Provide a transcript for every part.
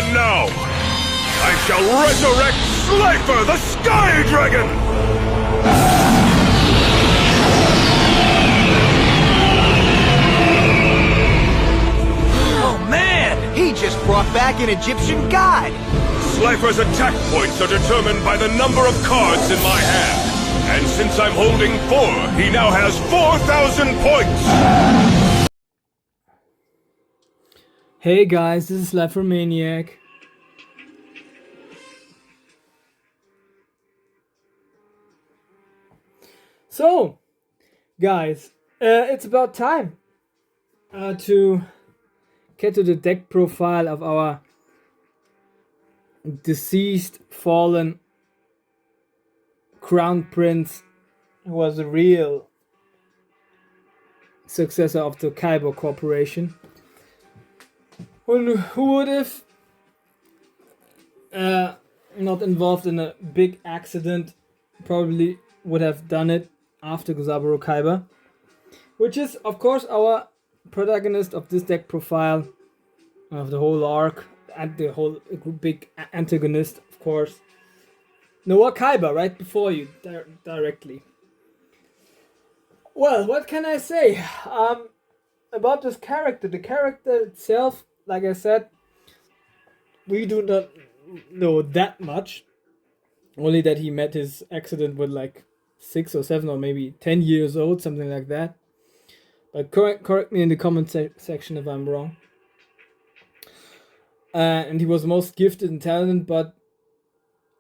And now, I shall resurrect Slifer the Sky Dragon! Oh man, he just brought back an Egyptian god! Slifer's attack points are determined by the number of cards in my hand. And since I'm holding 4, he now has 4,000 points! Hey guys, this is Slifer Maniac. So, guys, it's about time to get to the deck profile of our deceased, fallen Crown Prince, who was a real successor of the Kaiba Corporation. Who would have not involved in a big accident probably would have done it after Gozaburo Kaiba, which is of course our protagonist of this deck profile, of the whole arc, and the whole big antagonist, of course, Noah Kaiba, right before you directly. Well, what can I say about this character? The character itself, like I said, we do not know that much. Only that he met his accident with like 6 or 7 or maybe 10 years old, something like that. But correct me in the comment section if I'm wrong. And he was most gifted and talented, but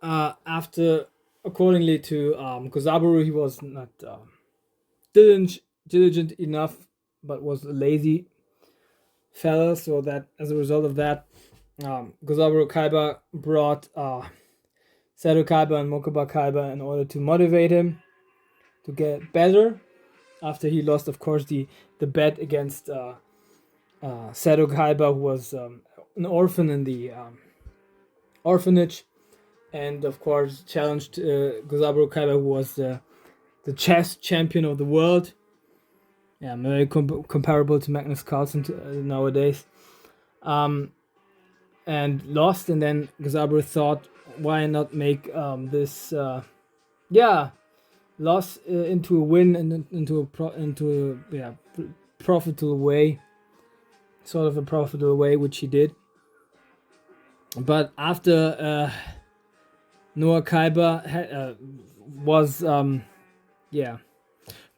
after, accordingly to Gozaburo, he was not diligent enough, but was a lazy fella. So that as a result of that, Gozaburo Kaiba brought Seto Kaiba and Mokuba Kaiba in order to motivate him to get better. After he lost, of course, the bet against Seto Kaiba, who was an orphan in the orphanage, and of course challenged Gozaburo Kaiba, who was the chess champion of the world. Yeah, very comparable to Magnus Carlsen nowadays. And lost, and then Gozaburo thought, why not make this loss into a win and into a profitable way, sort of a profitable way, which he did. But after Noah Kaiba was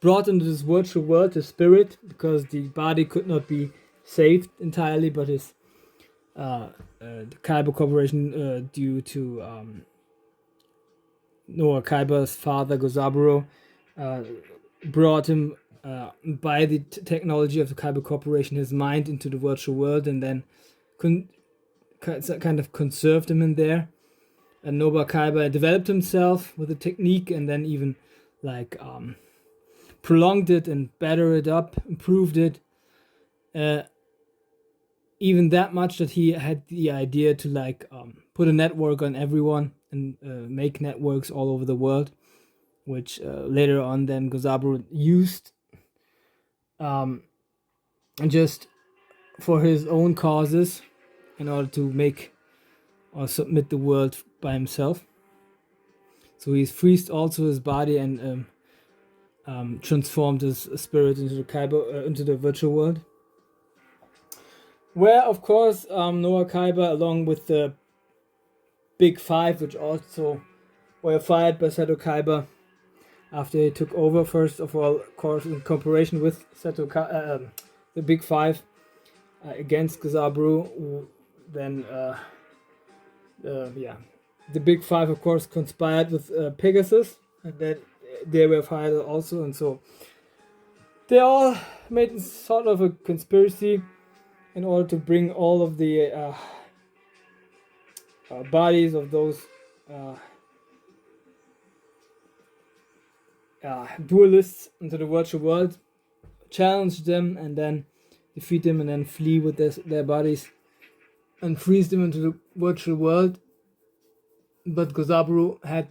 brought into this virtual world, the spirit, because the body could not be saved entirely, but his the Kaiba Corporation, due to Noah Kaiba's father Gozaburo, brought him by the technology of the Kaiba Corporation, his mind, into the virtual world, and then kind of conserved him in there. And Noah Kaiba developed himself with the technique, and then even like prolonged it and bettered it up, improved it. Even that much that he had the idea to like put a network on everyone and make networks all over the world, which later on then Gozaburo used just for his own causes in order to make or submit the world by himself. So he's freezed also his body and transformed his spirit into the Kaiba, into the virtual world. Where, of course, Noah Kaiba, along with the Big Five, which also were fired by Seto Kaiba after he took over, first of all, of course, in cooperation with the Big Five against Gozaburo. Then, the Big Five, of course, conspired with Pegasus, and then they were fired also, and so they all made sort of a conspiracy in order to bring all of the bodies of those duelists into the virtual world, challenge them, and then defeat them, and then flee with their bodies and freeze them into the virtual world. But Gozaburo had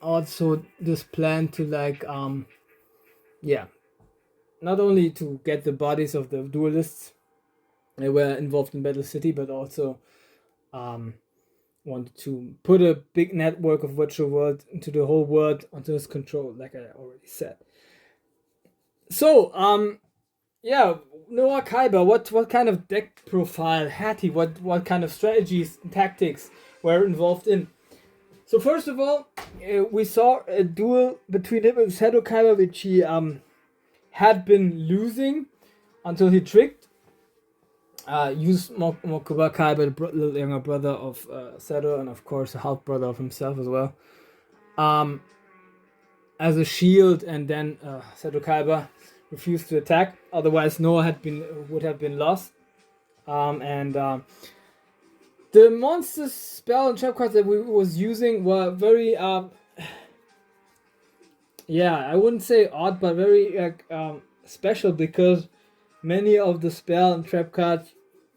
also this plan to like not only to get the bodies of the duelists that were involved in Battle City, but also wanted to put a big network of virtual world into the whole world under his control, like I already said. So, yeah, Noah Kaiba, what kind of deck profile had he? What kind of strategies and tactics were involved in? So first of all, we saw a duel between him and Seto Kaiba, which he had been losing until he tricked. Used Mokuba Kaiba, the little younger brother of Seto, and of course a half brother of himself as well, as a shield, and then Seto Kaiba refused to attack. Otherwise, Noah would have been lost. The monster spell and trap cards that we was using were very I wouldn't say odd, but very special, because many of the spell and trap cards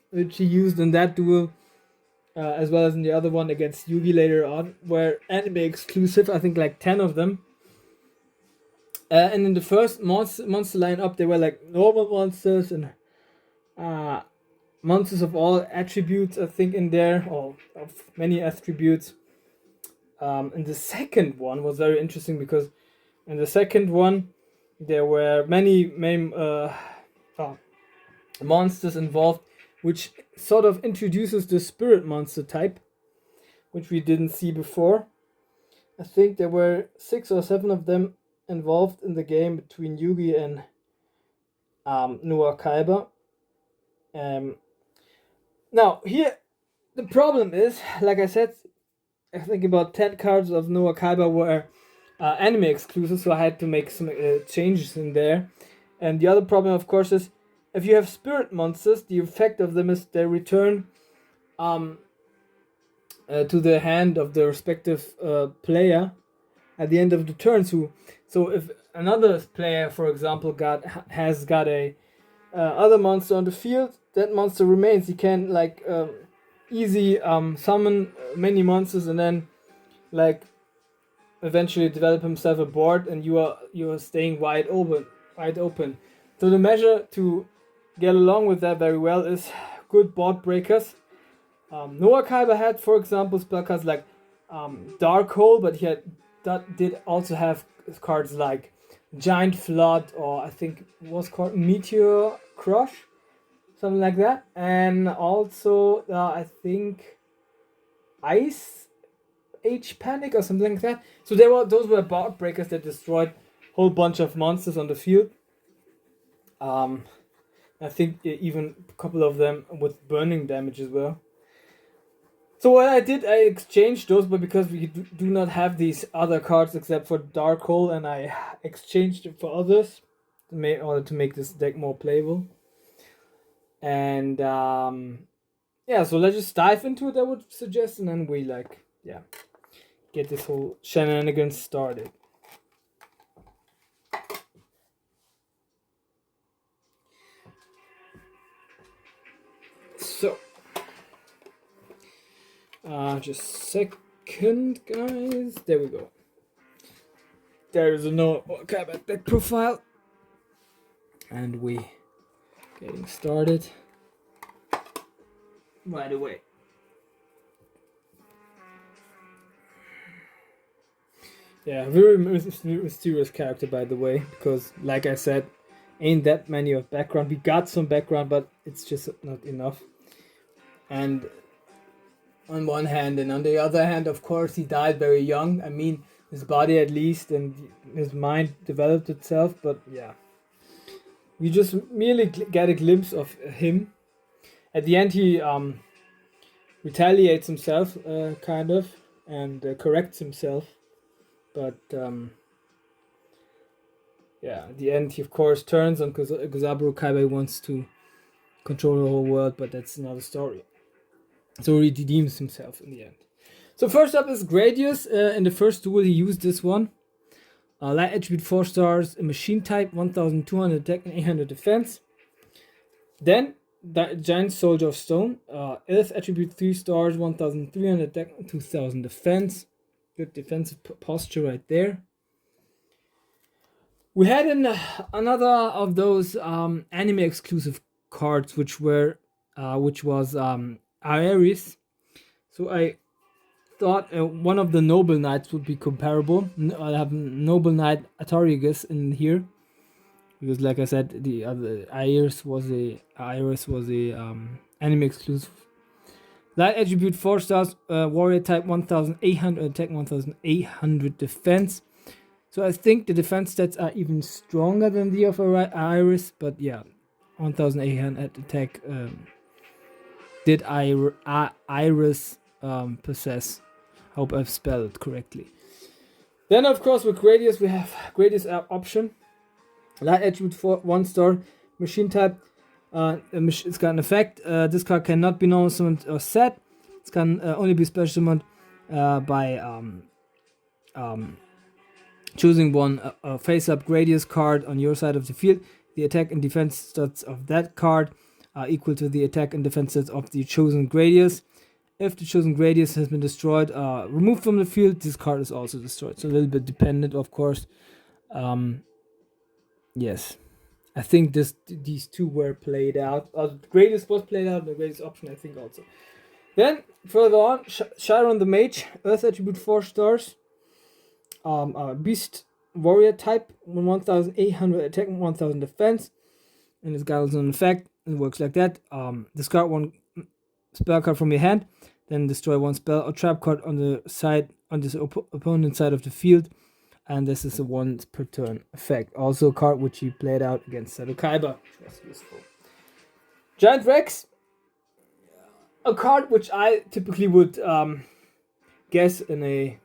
which he used in that duel, as well as in the other one against Yugi later on, were anime exclusive. I think like 10 of them. And in the first monster lineup, they were like normal monsters and monsters of all attributes, I think, in there, or of many attributes. And the second one was very interesting, because in the second one there were many monsters involved, which sort of introduces the spirit monster type, which we didn't see before. I think there were 6 or 7 of them involved in the game between Yugi and Noah Kaiba. Now here the problem is, like I said, I think about 10 cards of Noah Kaiba were anime exclusive, so I had to make some changes in there. And the other problem, of course, is if you have spirit monsters, the effect of them is they return to the hand of the respective player at the end of the turn. So if another player, for example, has got a other monster on the field, that monster remains. He can easy summon many monsters and then eventually develop himself a board, and you are staying wide open. So the measure to get along with that very well is good board breakers. Noah Kaiba had, for example, spellcards like Dark Hole, but did also have cards like Giant Flood, or I think it was called Meteor Crush, something like that, and also I think Ice Age Panic or something like that. So those were board breakers that destroyed a whole bunch of monsters on the field. I think even a couple of them with burning damage as well. So what I did, I exchanged those, but because we do not have these other cards except for Dark Hole, and I exchanged it for others in order to make this deck more playable. And so let's just dive into it, I would suggest, and then we get this whole shenanigans started. So just a second, guys. There we go. There's a Noah Kaiba deck profile, and we getting started right away. Yeah, very mysterious character, by the way, because like I said, ain't that many of background. We got some background, but it's just not enough. And on one hand, and on the other hand, of course, he died very young. I mean, his body at least, and his mind developed itself, but yeah. We just merely get a glimpse of him. At the end, he retaliates himself, kind of, and corrects himself. But at the end, he of course turns on Gozaburo. Kaiba wants to control the whole world, but that's another story. So he redeems himself in the end. So first up is Gradius. In the first duel, he used this one. Light attribute 4 stars, a machine type, 1200 attack and 800 defense. Then Giant Soldier of Stone, Earth attribute 3 stars, 1300 attack and 2000 defense. Good defensive posture right there. We had another of those anime exclusive cards, which was Aeris. So I thought one of the Noble Knights would be comparable. I have Noble Knight Atorigus in here because, like I said, the other Iris was a anime exclusive. Light attribute 4 stars, warrior type 1800 attack, 1800 defense. So I think the defense stats are even stronger than the of Iris, but yeah, 1800 attack. Did Iris possess? Hope I've spelled it correctly. Then, of course, with Gradius, we have Gradius option. Light attribute 4, 1 star, machine type. It's got an effect. This card cannot be normal summoned or set. It can only be special summoned by choosing one face-up Gradius card on your side of the field. The attack and defense stats of that card are equal to the attack and defense stats of the chosen Gradius. If the chosen Gradius has been destroyed, removed from the field, this card is also destroyed. So a little bit dependent, of course. Yes. I think these two were played out. The Gradius was played out, the Gradius option I think also. Then, further on, Chiron the Mage, Earth attribute 4 stars. Beast warrior type, 1800 attack, 1000 defense. And it's got an effect. It works like that. Discard one spell card from your hand, then destroy one spell or trap card on the side on this opponent's side of the field, and this is a once per turn effect. Also a card which he played out against Seto Kaiba, which was useful. Giant Rex, a card which I typically would guess in a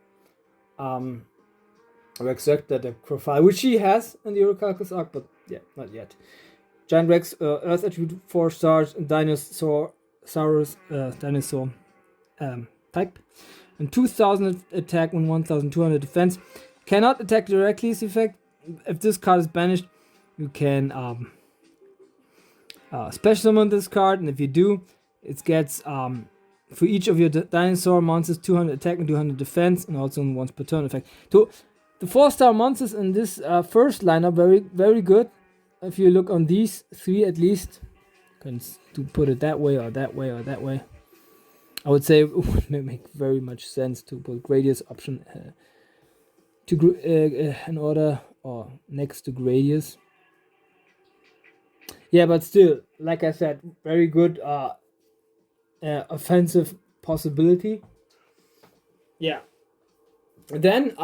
Rexector deck profile, which he has in the Orichalcus arc, but yeah, not yet. Giant Rex, Earth attribute 4 stars, dinosaur type, and 2000 attack and 1200 defense. Cannot attack directly as effect. If this card is banished, you can special summon this card, and if you do, it gets for each of your dinosaur monsters 200 attack and 200 defense, and also once per turn effect. So the 4-star monsters in this first line are very, very good. If you look on these 3 at least, to put it that way or that way or that way, I would say it would make very much sense to put Gradius option in order or next to Gradius. Yeah, but still, like I said, very good offensive possibility. Yeah. Then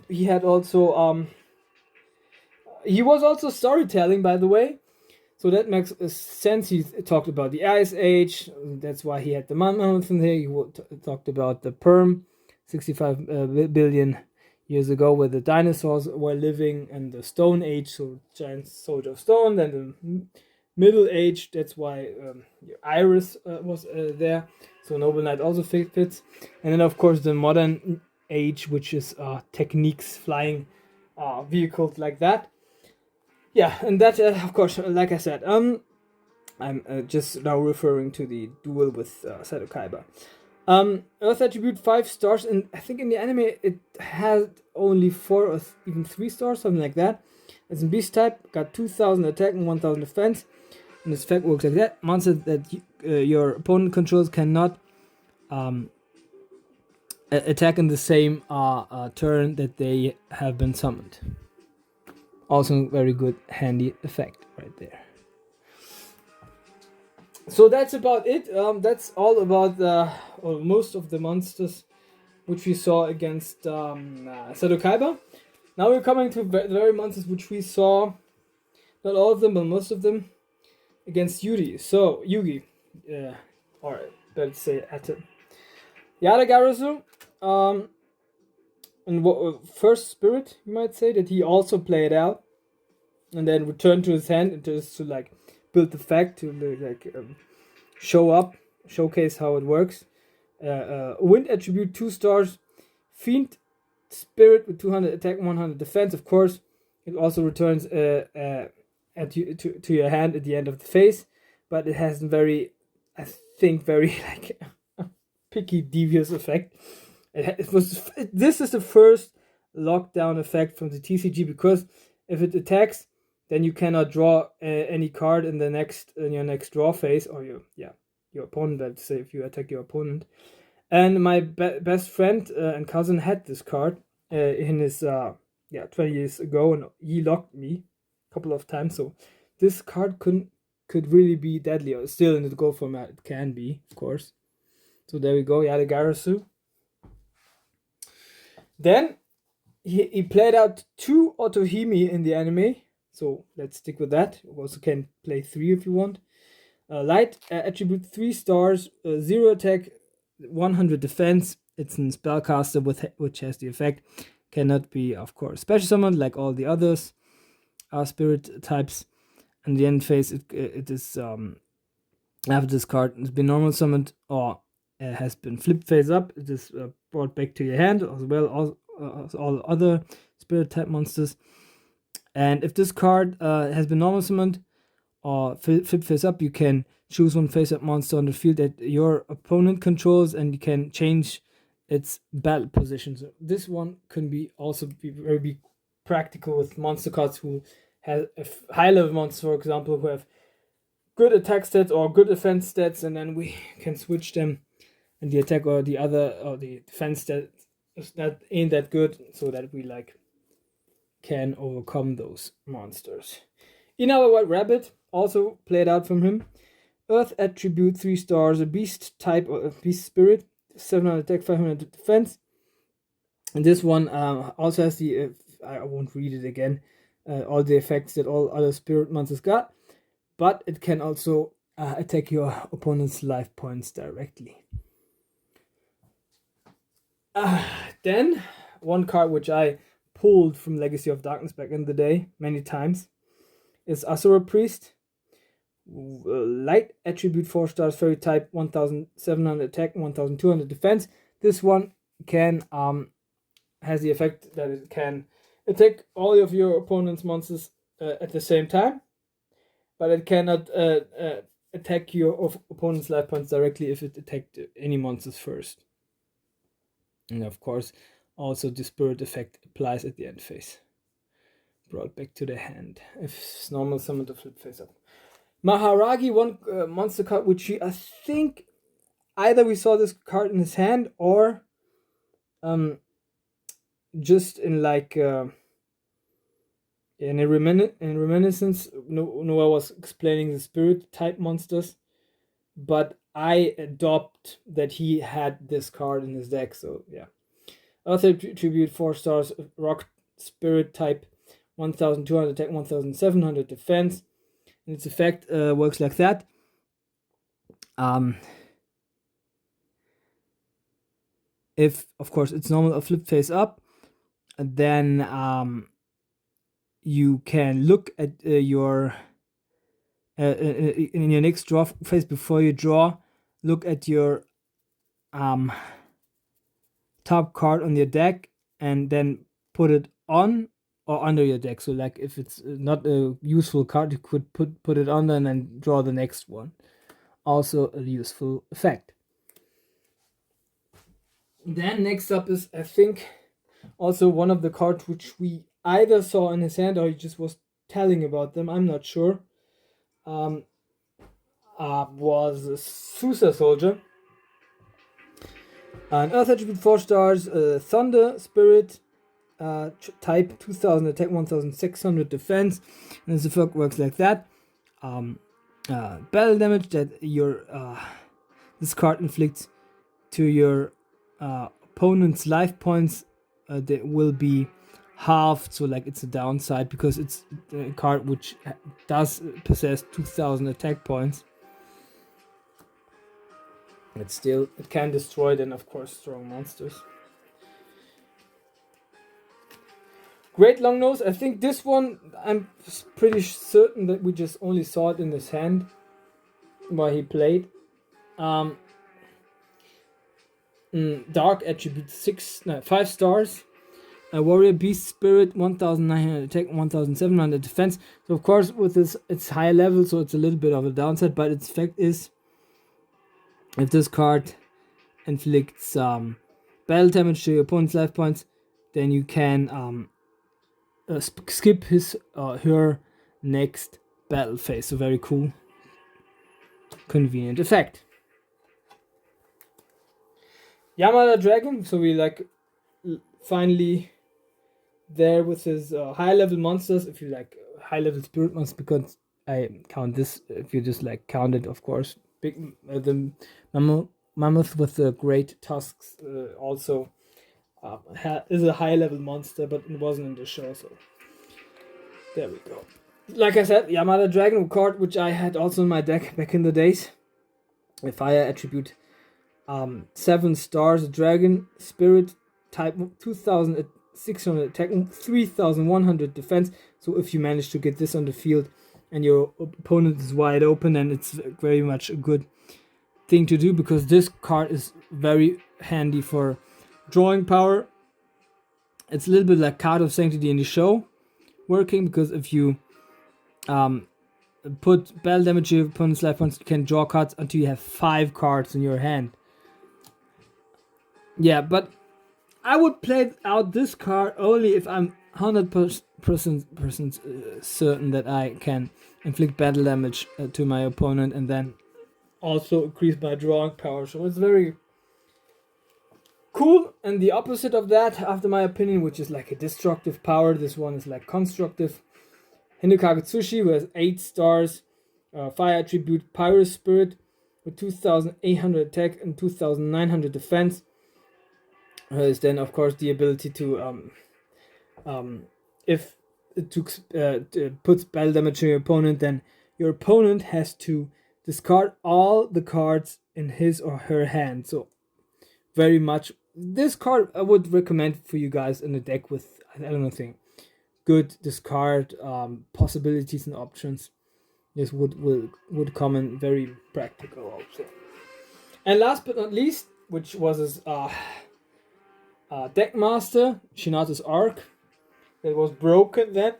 he had also he was also storytelling, by the way. So that makes sense. He talked about the Ice Age. That's why he had the Mammoth in there. He talked about the Perm, 65 billion years ago, where the dinosaurs were living, and the Stone Age, so giant soldier of stone. Then the Middle Age. That's why Iris was there. So Noble Knight also fits. And then, of course, the Modern Age, which is techniques, flying vehicles like that. Yeah, and that, of course, like I said, I'm just now referring to the duel with Seto Kaiba. Earth attribute 5 stars, and I think in the anime it had only 4 or even 3 stars, something like that. It's in beast type, got 2000 attack and 1000 defense, and this effect works like that. Monsters that your opponent controls cannot attack in the same turn that they have been summoned. Also very good handy effect right there. So that's about it. That's all about or most of the monsters which we saw against Seto Kaiba. Now we're coming to the very monsters which we saw, not all of them, but most of them, against Yugi. So Yugi, or better say Atom. Yadagarasu, and first spirit, you might say, that he also played out, and then returned to his hand just to like build the fact to like showcase how it works. Wind attribute 2 stars, Fiend Spirit with 200 attack, 100 defense. Of course, it also returns to your hand at the end of the phase, but it has very like picky, devious effect. This is the first lockdown effect from the TCG, because If it attacks, then you cannot draw any card in your next draw phase, or your opponent. Let's say if you attack your opponent. And my best friend and cousin had this card in his 20 years ago, and he locked me a couple of times. So this card could really be deadly. Or still in the Go format, it can be, of course. So there we go. Yadagarasu. Then he played out 2 Otohime in the anime. So let's stick with that. You also can play 3 if you want. Light attribute 3 stars, 0 attack, 100 defense. It's a spellcaster which has the effect. Cannot be, of course, special summoned like all the others. Spirit types. And the end phase, it is after this card has been normal summoned or has been flipped face up. It is brought back to your hand as well as all other spirit type monsters. And if this card has been normal summoned or flip face up, you can choose one face up monster on the field that your opponent controls, and you can change its battle position. So this one can be very practical with monster cards who have a high level monster, for example, who have good attack stats or good defense stats, and then we can switch them, and the attack or the defense stats ain't that good, so that we can overcome those monsters. In our White Rabbit, also played out from him. Earth attribute 3 stars, a beast type or a beast spirit, 700 attack, 500 defense. And this one also has the I won't read it again. All the effects that all other spirit monsters got, but it can also attack your opponent's life points directly. Then one card which I pulled from Legacy of Darkness back in the day many times is Asura Priest. Light attribute 4 stars, fairy type, 1700 attack, 1200 defense. This one can has the effect that it can attack all of your opponent's monsters at the same time, but it cannot attack your opponent's life points directly if it attacked any monsters first. And of course, also the spirit effect applies at the end phase. Brought back to the hand if it's normal summon to flip face up. Maharagi, one monster card which I think either we saw this card in his hand or just in in a reminiscence. Noah was explaining the spirit type monsters, but I adopt that he had this card in his deck. So yeah, Earth attribute 4 stars, rock spirit type, 1200 attack, 1700 defense. And its effect works like that. If of course it's normal or flip face up, then you can look at your in your next draw phase before you draw. Look at your top card on your deck and then put it on or under your deck. So like if it's not a useful card, you could put it under and then draw the next one. Also a useful effect. Then next up is, I think, also one of the cards which we either saw in his hand or he just was telling about them, I'm not sure, was Susa Soldier. An Earth attribute 4 stars, Thunder Spirit, type, 2000 attack, 1600 defense, and this effect works like that. Battle damage that this card inflicts to your opponent's life points that will be halved, so like it's a downside because it's a card which does possess 2000 attack points. But still, it can destroy then of course strong monsters. Great Long Nose, I think this one, I'm pretty certain that we just only saw it in his hand while he played. Dark attribute 5 stars. A warrior beast spirit, 1900 attack, 1700 defense. So of course with this it's high level, so it's a little bit of a downside, but its effect is if this card inflicts battle damage to your opponent's life points, then you can skip his her next battle phase. So very cool, convenient effect. Yamada Dragon. So we like finally there with his high level monsters. If you like high level spirit monsters, because I count this. If you just like count it, of course, big the mammoth with the great tusks also is a high level monster, but it wasn't in the show. So there we go. Like I said, Yamada Dragon card, which I had also in my deck back in the days. A fire attribute, 7 stars, a dragon, spirit type, 2,600 attack, 3,100 defense. So if you manage to get this on the field and your opponent is wide open, then it's very much a good thing to do, because this card is very handy for drawing power. It's a little bit like Card of Sanctity in the show working, because if you put battle damage to your opponent's life points, you can draw cards until you have 5 cards in your hand. Yeah, but I would play out this card only if I'm 100% certain that I can inflict battle damage to my opponent and then also increase my drawing power. So it's very cool. And the opposite of that, after my opinion, which is like a destructive power, this one is like constructive. Hindokage Tsushi, who has 8 stars, fire attribute, Pyro Spirit, with 2,800 attack and 2,900 defense. Is then of course the ability to if it puts battle damage to your opponent, then your opponent has to discard all the cards in his or her hand. So very much this card I would recommend for you guys in a deck with, I don't know, thing good discard possibilities and options. This would come in very practical also. And last but not least, which was his deck master, Shinato's Arc. It was broken then,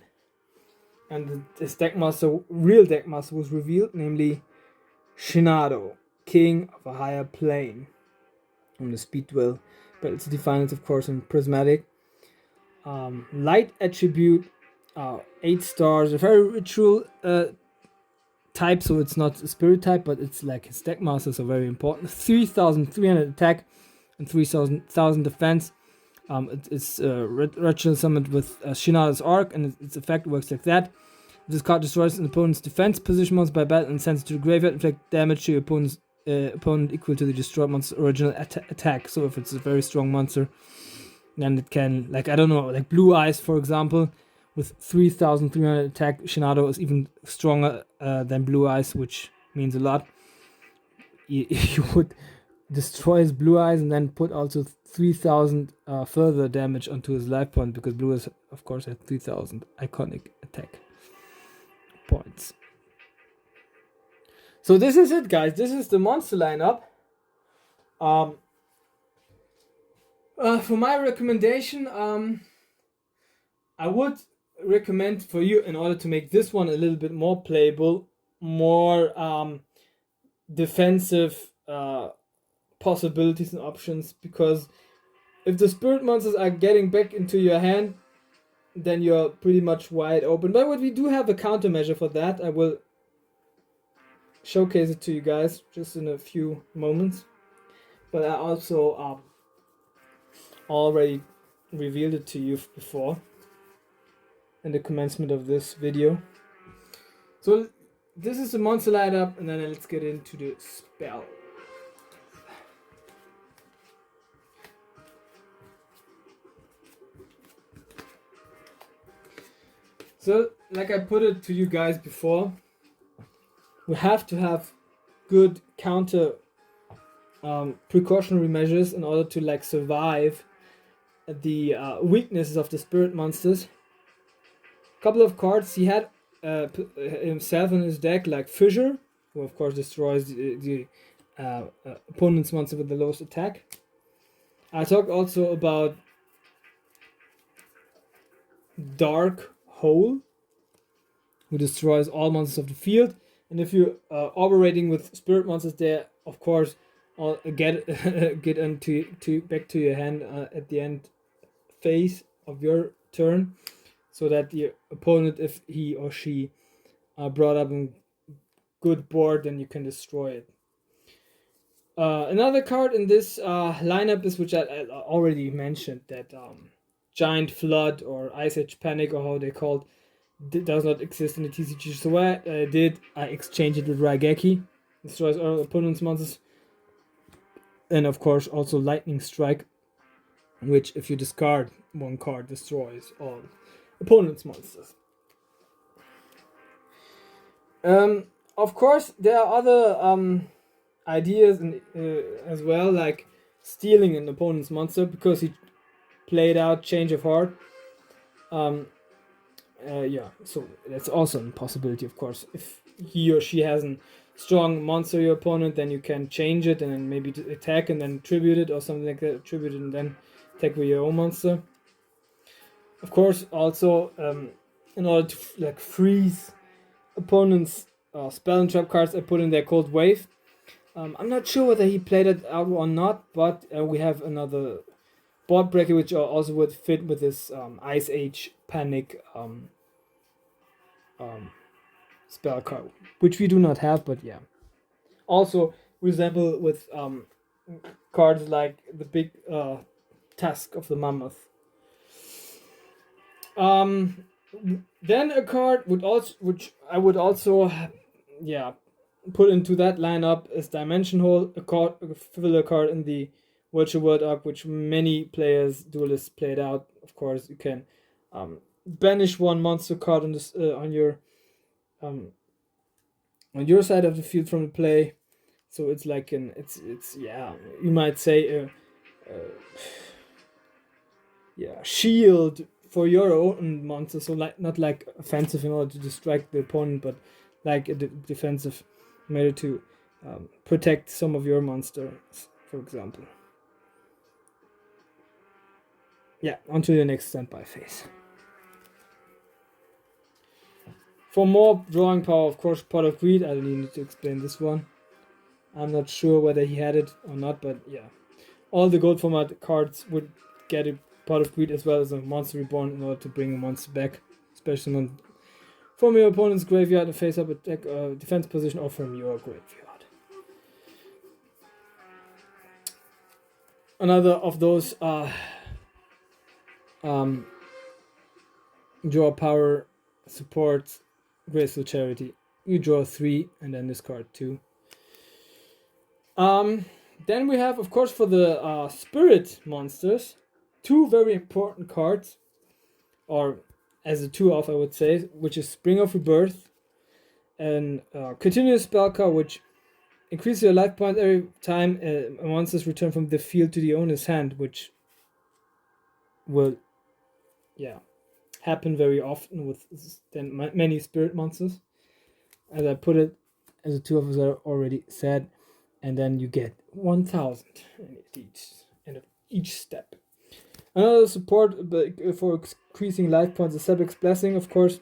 and this deck master, real deck master, was revealed, namely Shinato, King of a Higher Plane, on the Speed Duel. But it's defined, of course, in Prismatic. Light attribute, 8 stars, a very ritual type, so it's not a spirit type, but it's like his deck master, so very important. 3,300 attack and 3,000 defense. It's ritual summoned with Shinato's Arc, and its effect works like that. This card destroys an opponent's defense position monster by battle and sends it to the graveyard, inflict damage to your opponent equal to the destroyed monster's original attack. So if it's a very strong monster, then it can, like, I don't know, like Blue Eyes, for example, with 3,300 attack, Shinato is even stronger than Blue Eyes, which means a lot. You would destroy his Blue Eyes and then put also 3,000 further damage onto his life point, because Blue Eyes, of course, had 3,000 iconic attack points. So this is it, guys. This is the monster lineup. For my recommendation, I would recommend for you, in order to make this one a little bit more playable, more defensive possibilities and options, because if the spirit monsters are getting back into your hand, then you're pretty much wide open. But we do have a countermeasure for that. I will showcase it to you guys just in a few moments. But I also already revealed it to you before in the commencement of this video. So this is the monster lineup, and then let's get into the spell. So, like I put it to you guys before, we have to have good counter precautionary measures in order to like survive the weaknesses of the spirit monsters. Couple of cards he had himself in his deck, like Fissure, who of course destroys the opponent's monster with the lowest attack. I talked also about Dark Hole, who destroys all monsters of the field. And if you are operating with spirit monsters, they of course get into back to your hand at the end phase of your turn. so that the opponent, if he or she brought up a good board, then you can destroy it. Another card in this lineup is, which I already mentioned, that Giant Flood or Ice Age Panic, or how they called, does not exist in the TCG. So what I did, I exchanged it with Raigeki, destroys all opponent's monsters, and of course also Lightning Strike, which if you discard one card, destroys all opponent's monsters. Of course, there are other ideas as well, like stealing an opponent's monster because he played out Change of Heart. Yeah, so that's also a possibility, of course. If he or she has a strong monster, your opponent, then you can change it and then maybe attack and then tribute it or something like that. Tribute it and then attack with your own monster. Of course, also in order to like freeze opponents' spell and trap cards, I put in their Cold Wave. I'm not sure whether he played it out or not, but we have another board breaker which also would fit with this Ice Age Panic spell card, which we do not have, but yeah. Also resemble with cards like the big Tusk of the Mammoth. Then a card which I would also put into that lineup is Dimension Hole, a filler card in the Virtual World arc, which many players, duelists, played out. Of course, you can banish one monster card on this on your side of the field from the play. So it's like you might say shield for your own monster. So like not like offensive in order to distract the opponent, but like a defensive method to protect some of your monsters, for example. Yeah, onto the next standby phase. For more drawing power, of course, Pot of Greed. I don't need to explain this one. I'm not sure whether he had it or not, but yeah. All the gold format cards would get a Pot of Greed as well as a Monster Reborn in order to bring a monster back, especially from your opponent's graveyard, a face-up attack, defense position, or from your graveyard. Another of those draw power support Graceful Charity. You draw 3 and then discard 2. Then we have, of course, for the spirit monsters, 2 very important cards, or as a 2-off I would say, which is Spring of Rebirth and continuous spell card, which increases your life point every time a monster is returned from the field to the owner's hand, which will happen very often with many spirit monsters. As I put it, as the 2 of us already said, and then you get 1,000 in each step. Another support for increasing life points is Sebek's Blessing, of course,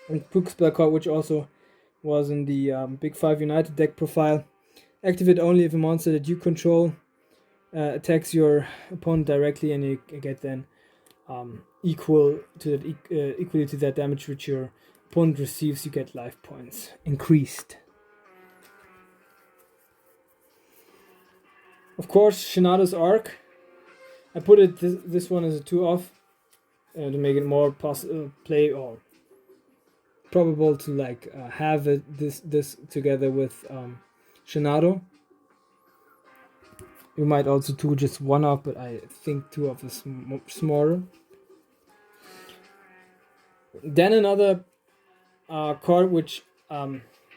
and Quick Spell card, which also was in the Big 5 United deck profile. Activate only if a monster that you control attacks your opponent directly, and you get then equally to that damage which your opponent receives. You get life points increased. Of course, Shinada's Arc. I put it this one as a 2-off to make it more play or probable to like have this together with Shinado. You might also do just 1-off, but I think 2-off is smaller. Then another card which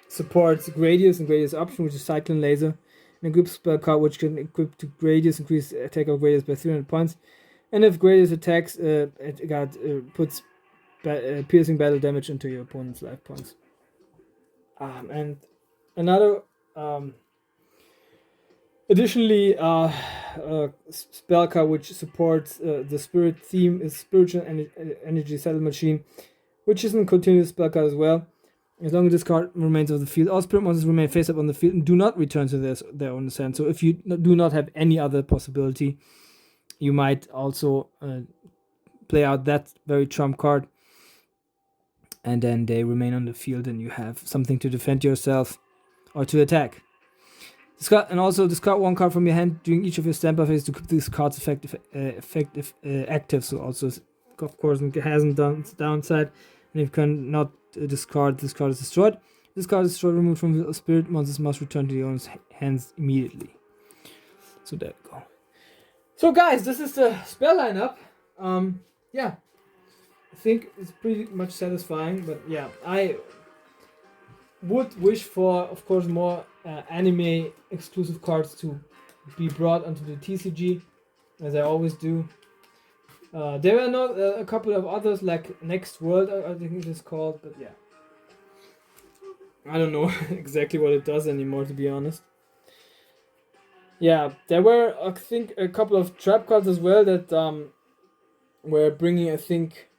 supports Gradius and Gradius option, which is Cyclone Laser. And a group spell card which can equip to Gradius, increase attack of Gradius by 300 points. And if Gradius attacks, it puts piercing battle damage into your opponent's life points. And another additionally spell card which supports the spirit theme is Spiritual Energy Settle Machine, which is a continuous spell card as well. As long as this card remains on the field, all spirit monsters remain face up on the field and do not return to their own hand. So if you do not have any other possibility, you might also play out that very trump card. and then they remain on the field, and you have something to defend yourself or to attack. Discard one card from your hand during each of your standby phases to keep this card's active. So also, of course, it hasn't done its downside, and if you cannot discard, this card is destroyed. This card is destroyed, removed from the spirit. Monsters must return to the owner's hands immediately. So there we go. So guys, this is the spell lineup. Yeah, I think it's pretty much satisfying. But yeah, I would wish for, of course, more anime exclusive cards to be brought onto the TCG, as I always do. There are not a couple of others, like Next World, I think it is called, but yeah. I don't know exactly what it does anymore, to be honest. Yeah, there were, I think, a couple of trap cards as well that were bringing, I think,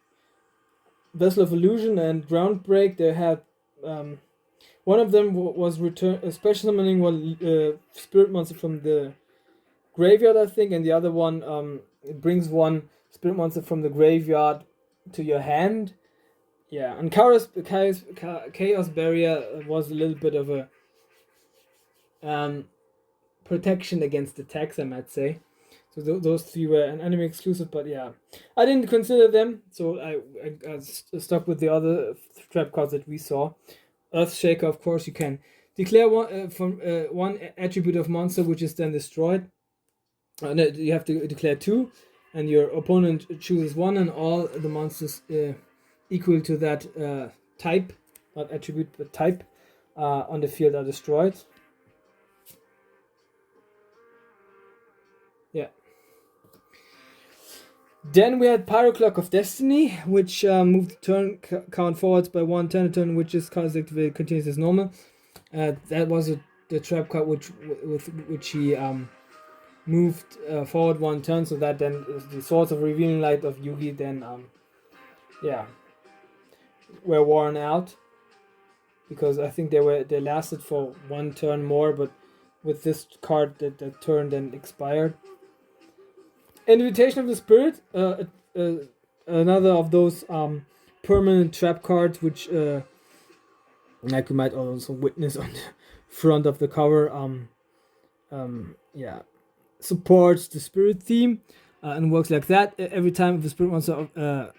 Vessel of Illusion and Groundbreak. They had one of them was special summoning one spirit monster from the graveyard, I think, and the other one it brings one spirit monster from the graveyard to your hand. Yeah, and Chaos Barrier was a little bit of a protection against attacks, I might say. So those three were an anime exclusive, but yeah, I didn't consider them, so I stuck with the other trap cards that we saw. Earthshaker, of course, you can declare one attribute of monster, which is then destroyed. No, you have to declare two, and your opponent chooses one, and all the monsters equal to that type, not attribute but type, on the field are destroyed. Yeah. Then we had Pyroclock of Destiny, which moved the turn count forwards by 1 turn, which is card activated continues as normal. That was the trap card which he moved forward 1 turn, so that then the Swords of Revealing Light of Yugi then were worn out, because I think they lasted for 1 turn more, but with this card that turn then expired. Invitation of the Spirit, another of those permanent trap cards, which like you might also witness on the front of the cover. Supports the spirit theme and works like that. Every time the spirit monster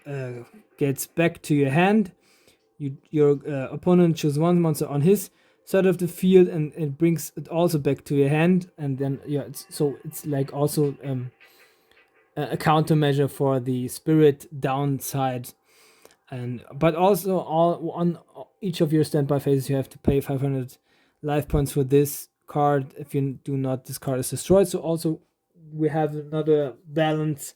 gets back to your hand, your opponent chooses one monster on his side of the field, and it brings it also back to your hand, and then it's like also a countermeasure for the spirit downside. But also on each of your standby phases you have to pay 500 life points for this card. If you do not, this card is destroyed. So also we have another balance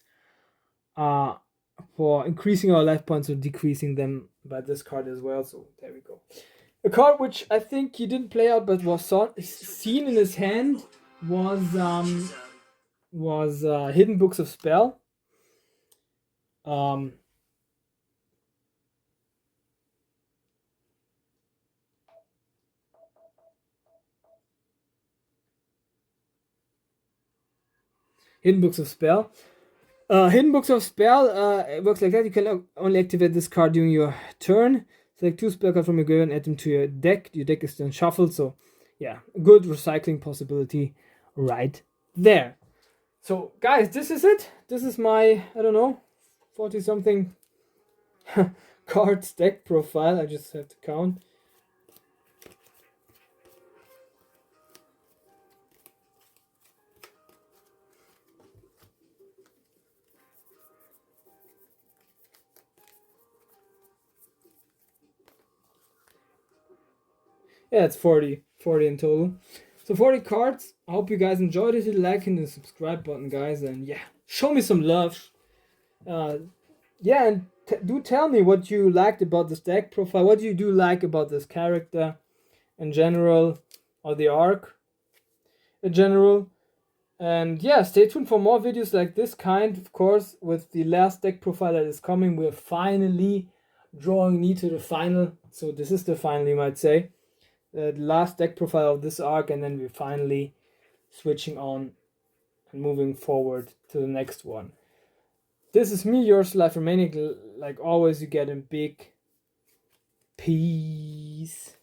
for increasing our life points or decreasing them by this card as well. So there we go. A card which I think he didn't play out but was seen in his hand was Hidden Books of Spell. Hidden Books of Spell. Hidden Books of Spell it works like that. You can only activate this card during your turn. Select 2 spell cards from your graveyard and add them to your deck. Your deck is then shuffled, so yeah, good recycling possibility right there. So guys, this is it. This is my, I don't know, 40 something cards deck profile. I just have to count. Yeah, it's 40 in total. So 40 cards. I hope you guys enjoyed it. Hit the like and the subscribe button, guys. And yeah, show me some love. And do tell me what you liked about this deck profile. What do you do like about this character in general, or the arc in general. And yeah, stay tuned for more videos like this kind. Of course, with the last deck profile that is coming, we're finally drawing near to the final. So this is the final, you might say. The last deck profile of this arc, and then we're finally switching on and moving forward to the next one. This is me, yours, Life Remaining. Like always, you get a big Peace.